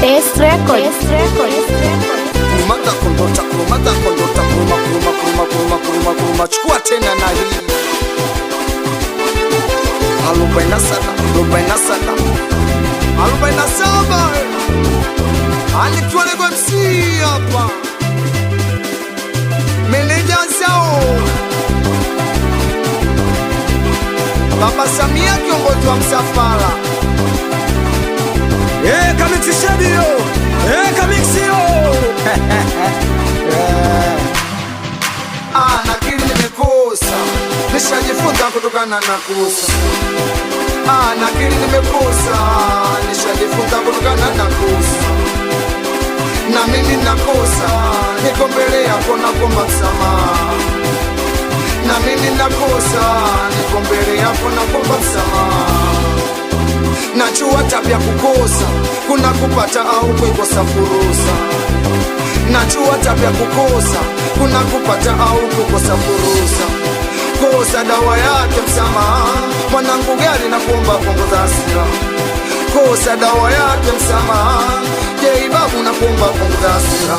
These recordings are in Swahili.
Best Record. Kuruma chukua tena na hii 47 anikiwa lego MC hapa meneja zao Baba Samia kiongozi wa msafara Kamixi Shadio Kamixio nakili nimekosa, nishajifunza kutokana na kosa. Nakili nimekosa, nishajifunza kutokana na kosa. Na mimi nakosa, niko mbele yako nakuomba msamaha. Na mimi nakosa, niko mbele yako nakuomba msamaha. Najua tabia kukosa, kuna kupata au kuikosa fursa. Najua tabia kukosa, kuna kupata au kukosa fursa. Kosa dawa yake msamaha, mwanangu gari na kuomba punguza hasira. Kosa dawa yake msamaha, je babu na kuomba punguza hasira.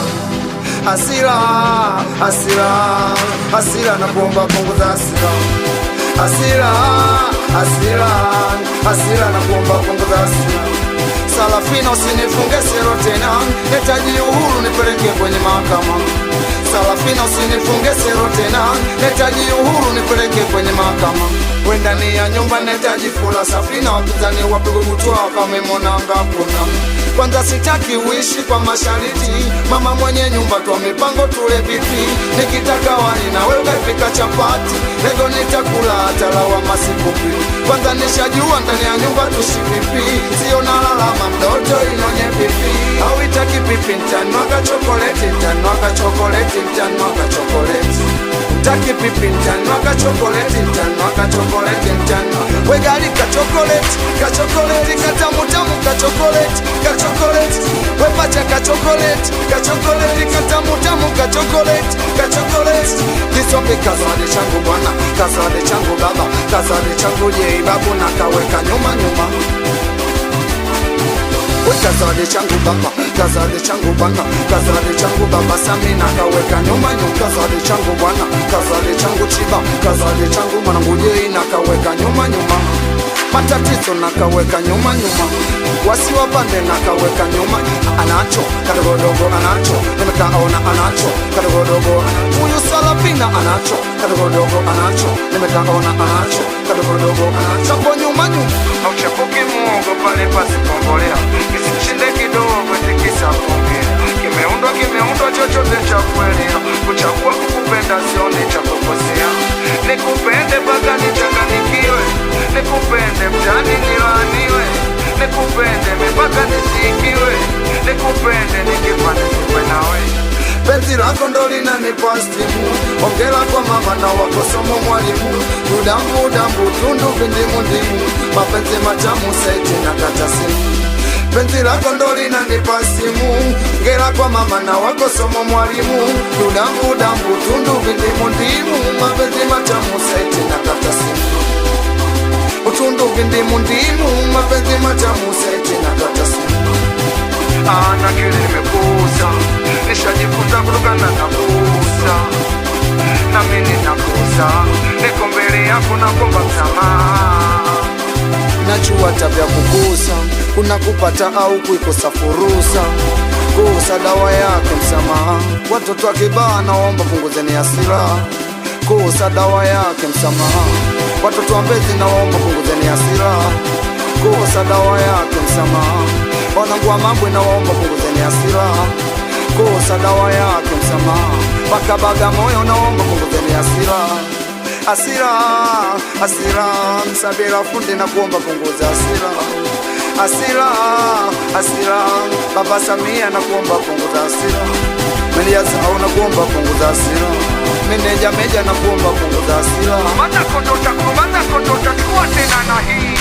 Hasira na kuomba punguza hasira. Hasira na kuomba punguza hasira. Salafina usinifunge sero tena, netaji uhuru nipeleke kwenye mahakama. Salafina usinifunge sero tena, netaji uhuru nipeleke kwenye mahakama. Wenda ni ya nyumba netaji fula safina, wapizani wapigwe kutua wakamemona ngapuna. Kwanza sitaki uishi kwa mashariti, mama mwenye nyumba tuwa mipango tule pipi. Nikitaka wali na wewe ukapika chapati, lego nitakula atalawa masipupi. Kwanza nishajua ndani ya nyumba tushipipi, sio nalalama mdoto inonye pipi. Hauitaki pipi ntanwaka chokoleti, ntanwaka chokoleti, ntanwaka chokoleti. Taki pipi ntanwaka chokoleti, ntanwaka chokoleti, ntanwaka wegali kachokoleti, kachokoleti, katamutamu kachokoleti, kachokoleti. Wepacha kachokoleti, kachokoleti, katamutamu kachokoleti, kachokoleti. Kisombe kazade changu bwana, kazade changu baba, kazade changu jei babu na kaweka nyuma nyuma. Kazade changu baba, kazade changu bwana, kazade changu baba Samina kaweka nyuma nyuma. Kazade changu bwana, kazade changu chiba, kazade changu mwanangu jei na kaweka nyuma nyuma. Matatizo na kaweka nyuma nyuma, wasiwapande na kaweka nyuma. Anacho kadogodogo anacho, nimekaona anacho kadogodogo. Huyu Salafina anacho kadogodogo anacho, nimekaona anacho kadogodogo anacho. Kwa nyuma nyuma hauchapuki muogo pale pasipongolea, kisishinde kidogo tikisa kuongea. Kimeundwa chochote cha kweli, kuchagua kukupenda sioni cha kukosea. Nikupende mpaka nichanganikiwe, nikupende mtani nilaniwe, nikupende mpaka nisikiwe, nikupende nikifa nisiwe nawe. Penzi lako ndo linanipa stimu, ongela kwa mama na wako somo mwalimu. Udambu tundu vindimu ndimu, mapenzi matamu saiti na kata simu. Penzi lako ndo linanipa stimu, ongela kwa mama na wako somo mwalimu. Udambu tundu vindimu ndimu, mapenzi matamu saiti na kata simu. Utundu vindimu ndimu, mapenzi matamu saiti na kata simu. Nakili nimekosa, nishajifunza kutokana na kosa. Na mimi nakosa, niko mbele yako nakuomba msamaha. Najua tabia kukosa, kuna kupata au kuikosa fursa. Kosa dawa yake msamaha, watoto wa kibaa naomba punguzeni hasira. Kosa dawa yake msamaha, watoto wa Mbezi naomba punguzeni hasira. Kosa dawa yake msamaha, wanangu wa Mambwe naomba punguzeni hasira. Kosa dawa yake msamaha, mpaka Bagamoyo naomba punguzeni hasira. Hasira, Msabira fundi na kuomba punguza hasira. Hasira, Baba Samia na kuomba punguza hasira. Meneja Zao na kuomba punguza hasira. Meneja na kuomba punguza hasira. Mata kondota chukua tena na hii